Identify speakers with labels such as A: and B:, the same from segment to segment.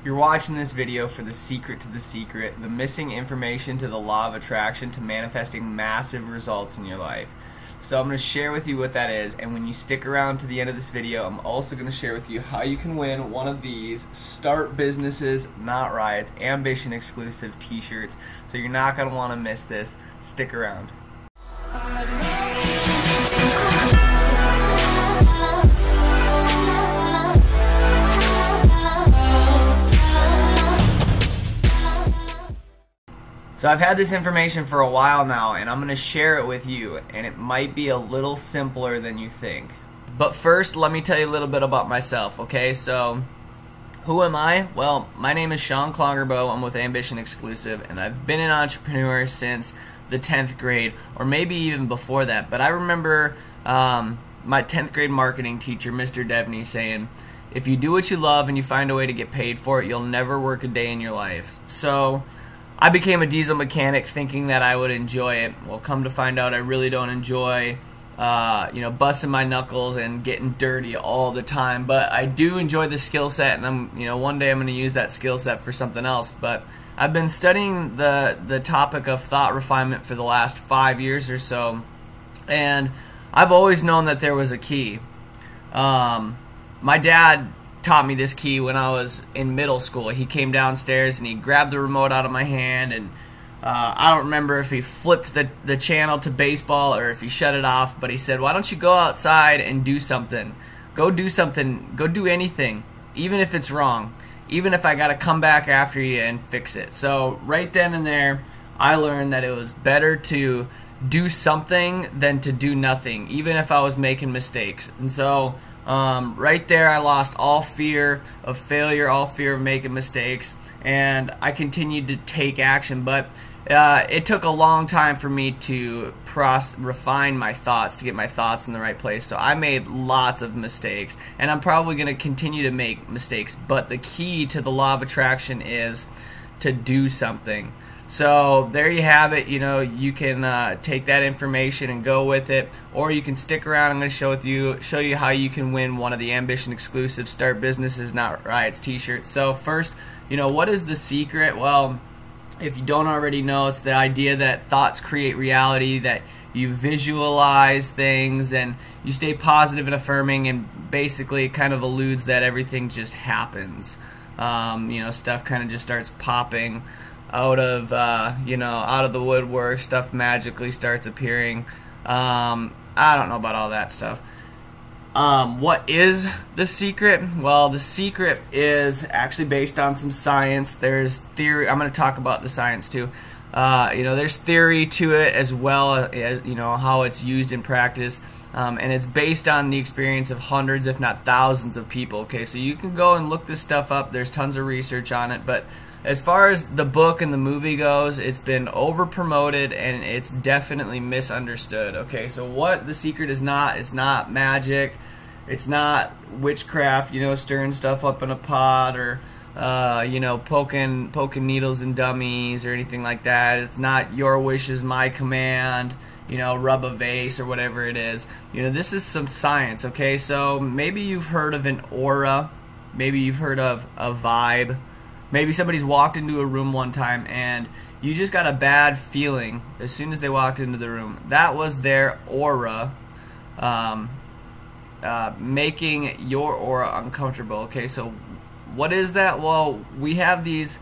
A: You're watching this video for the secret to the secret, the missing information to the law of attraction to manifesting massive results in your life. So I'm going to share with you what that is, and when you stick around to the end of this video, I'm also going to share with you how you can win one of these Start Businesses, Not Riots, Ambition exclusive t-shirts. So you're not going to want to miss this. Stick around. So I've had this information for a while now, and I'm going to share it with you, and it might be a little simpler than you think. But first, let me tell you a little bit about myself, okay? So, who am I? Well, my name is Sean Klongerbo. I'm with Ambition Exclusive, and I've been an entrepreneur since the 10th grade, or maybe even before that. But I remember my 10th grade marketing teacher, Mr. Devney, saying, if you do what you love and you find a way to get paid for it, you'll never work a day in your life. So I became a diesel mechanic thinking that I would enjoy it. Well, come to find out I really don't enjoy busting my knuckles and getting dirty all the time. But I do enjoy the skill set, and one day I'm going to use that skill set for something else. But I've been studying the topic of thought refinement for the last 5 years or so, and I've always known that there was a key. My dad taught me this key when I was in middle school. He came downstairs and he grabbed the remote out of my hand, and I don't remember if he flipped the channel to baseball or if he shut it off, but he said, why don't you go outside and do something? Go do something. Go do anything, even if it's wrong, even if I got to come back after you and fix it. So right then and there, I learned that it was better to do something than to do nothing, even if I was making mistakes. And so right there, I lost all fear of failure, all fear of making mistakes, and I continued to take action. But it took a long time for me to refine my thoughts, to get my thoughts in the right place. So I made lots of mistakes, and I'm probably going to continue to make mistakes. But the key to the law of attraction is to do something. So there you have it. You can take that information and go with it, or you can stick around. I'm going to show you how you can win one of the Ambition exclusive Start Businesses Not Riots t-shirts. So first, what is the secret? Well, if you don't already know, it's the idea that thoughts create reality, that you visualize things and you stay positive and affirming, and basically it kind of alludes that everything just happens. Stuff kind of just starts popping out of the woodwork. Stuff magically starts appearing. I don't know about all that stuff. What is the secret? Well, the secret is actually based on some science. There's theory. I'm going to talk about the science too. There's theory to it, as well as how it's used in practice, and it's based on the experience of hundreds, if not thousands, of people. Okay, so you can go and look this stuff up. There's tons of research on it, but as far as the book and the movie goes, it's been over-promoted and it's definitely misunderstood. Okay, so what the secret is not, it's not magic, it's not witchcraft, stirring stuff up in a pot, or poking needles in dummies or anything like that. It's not your wish is my command, rub a vase or whatever it is. This is some science, okay? So maybe you've heard of an aura, maybe you've heard of a vibe. Maybe somebody's walked into a room one time and you just got a bad feeling as soon as they walked into the room. That was their aura making your aura uncomfortable. Okay, so what is that? Well, we have these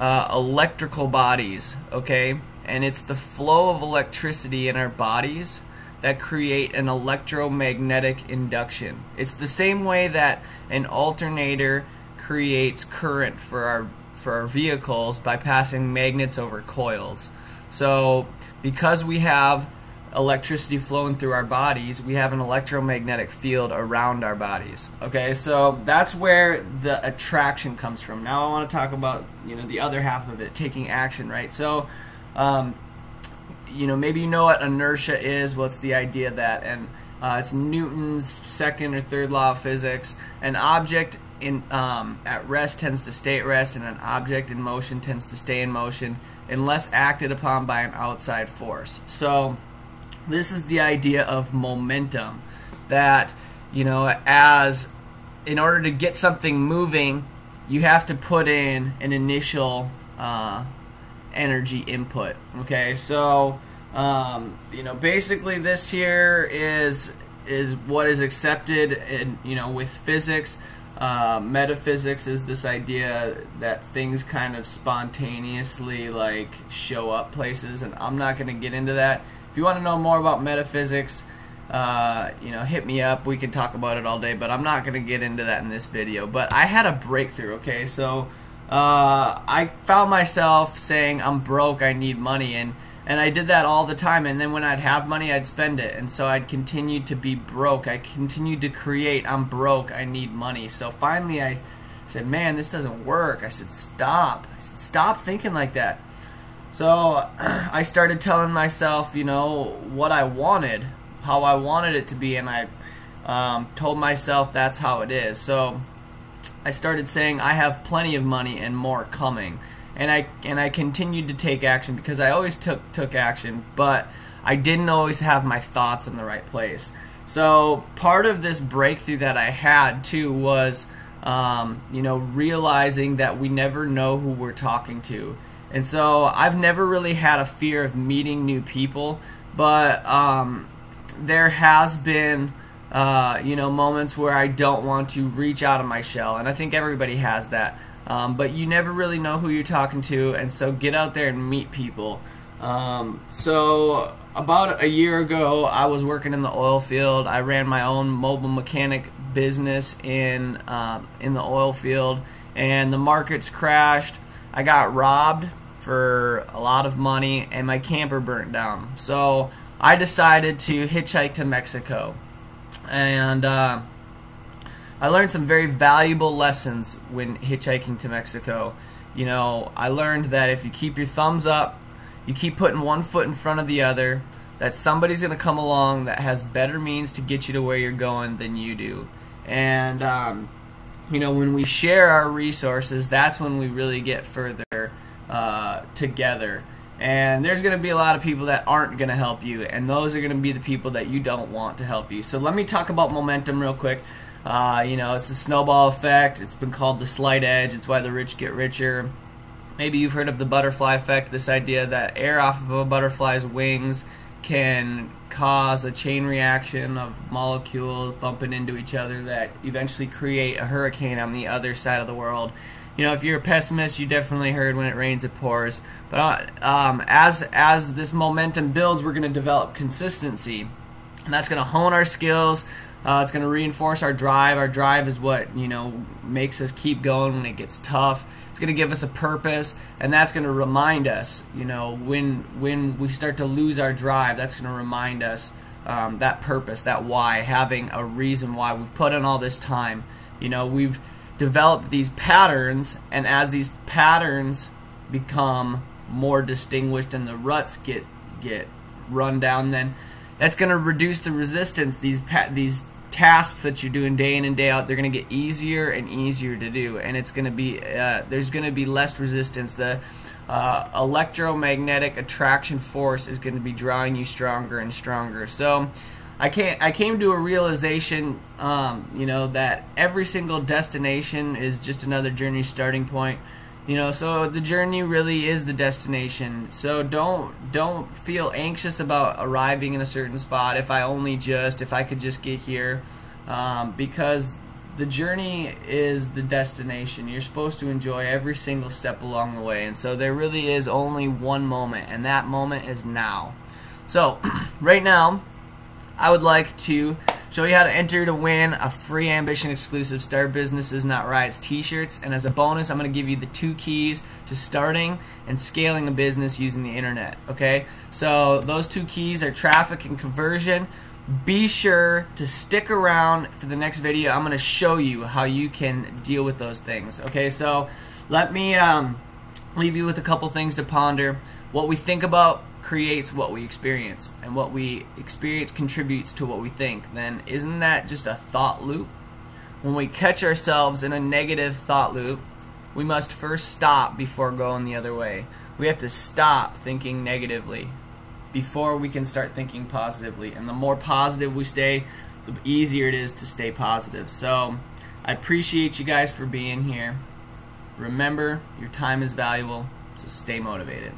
A: electrical bodies, okay? And it's the flow of electricity in our bodies that create an electromagnetic induction. It's the same way that an alternator creates current for our vehicles by passing magnets over coils. So because we have electricity flowing through our bodies, we have an electromagnetic field around our bodies. Okay, so that's where the attraction comes from. Now I want to talk about the other half of it, taking action, right? So maybe what inertia is. Well, it's the idea that, and it's Newton's second or third law of physics. An object at rest tends to stay at rest, and an object in motion tends to stay in motion unless acted upon by an outside force. So this is the idea of momentum, that as in order to get something moving, you have to put in an initial energy input. Okay, so basically this here is what is accepted in, with physics. Metaphysics is this idea that things kind of spontaneously like show up places, and I'm not going to get into that. If you want to know more about metaphysics, hit me up. We can talk about it all day, but I'm not going to get into that in this video. But I had a breakthrough. Okay, so I found myself saying I'm broke, I need money, and I did that all the time. And then when I'd have money, I'd spend it, and so I'd continue to be broke. I continued to create, I'm broke, I need money. So finally I said, man, this doesn't work. I said, stop. Stop thinking like that. So I started telling myself, what I wanted, how I wanted it to be, and I told myself that's how it is. So I started saying I have plenty of money and more coming. And I continued to take action, because I always took action, but I didn't always have my thoughts in the right place. So part of this breakthrough that I had too was realizing that we never know who we're talking to. And so I've never really had a fear of meeting new people, but there has been moments where I don't want to reach out of my shell, and I think everybody has that. But you never really know who you're talking to, and so get out there and meet people. So about a year ago, I was working in the oil field. I ran my own mobile mechanic business in the oil field, and the markets crashed. I got robbed for a lot of money, and my camper burnt down. So I decided to hitchhike to Mexico, and I learned some very valuable lessons when hitchhiking to Mexico. I learned that if you keep your thumbs up, you keep putting one foot in front of the other, that somebody's going to come along that has better means to get you to where you're going than you do. And, when we share our resources, that's when we really get further together. And there's going to be a lot of people that aren't going to help you, and those are going to be the people that you don't want to help you. So let me talk about momentum real quick. It's the snowball effect. It's been called the slight edge. It's why the rich get richer. Maybe you've heard of the butterfly effect, this idea that air off of a butterfly's wings can cause a chain reaction of molecules bumping into each other that eventually create a hurricane on the other side of the world. If you're a pessimist, you definitely heard when it rains it pours. But as this momentum builds, we're going to develop consistency, and that's going to hone our skills. It's going to reinforce our drive. Our drive is what makes us keep going when it gets tough. It's going to give us a purpose, and that's going to remind us, when we start to lose our drive, that's going to remind us that purpose, that why, having a reason why we've put in all this time. We've developed these patterns, and as these patterns become more distinguished and the ruts get run down, then that's going to reduce the resistance. These tasks that you're doing day in and day out, they're going to get easier and easier to do, and it's going to be there's going to be less resistance. The electromagnetic attraction force is going to be drawing you stronger and stronger. So I came to a realization, that every single destination is just another journey starting point. So the journey really is the destination. So don't feel anxious about arriving in a certain spot. If I could just get here, because the journey is the destination. You're supposed to enjoy every single step along the way, and so there really is only one moment, and that moment is now. So right now, I would like to show you how to enter to win a free Ambition exclusive Start Businesses Not Riots t-shirts, and as a bonus I'm going to give you the 2 keys to starting and scaling a business using the internet. Okay, so those 2 keys are traffic and conversion. Be sure to stick around for the next video. I'm going to show you how you can deal with those things. Okay, so let me leave you with a couple things to ponder. What we think about creates what we experience, and what we experience contributes to what we think. Then isn't that just a thought loop? When we catch ourselves in a negative thought loop, we must first stop before going the other way. We have to stop thinking negatively before we can start thinking positively, and the more positive we stay, the easier it is to stay positive. So I appreciate you guys for being here. Remember, your time is valuable, so stay motivated.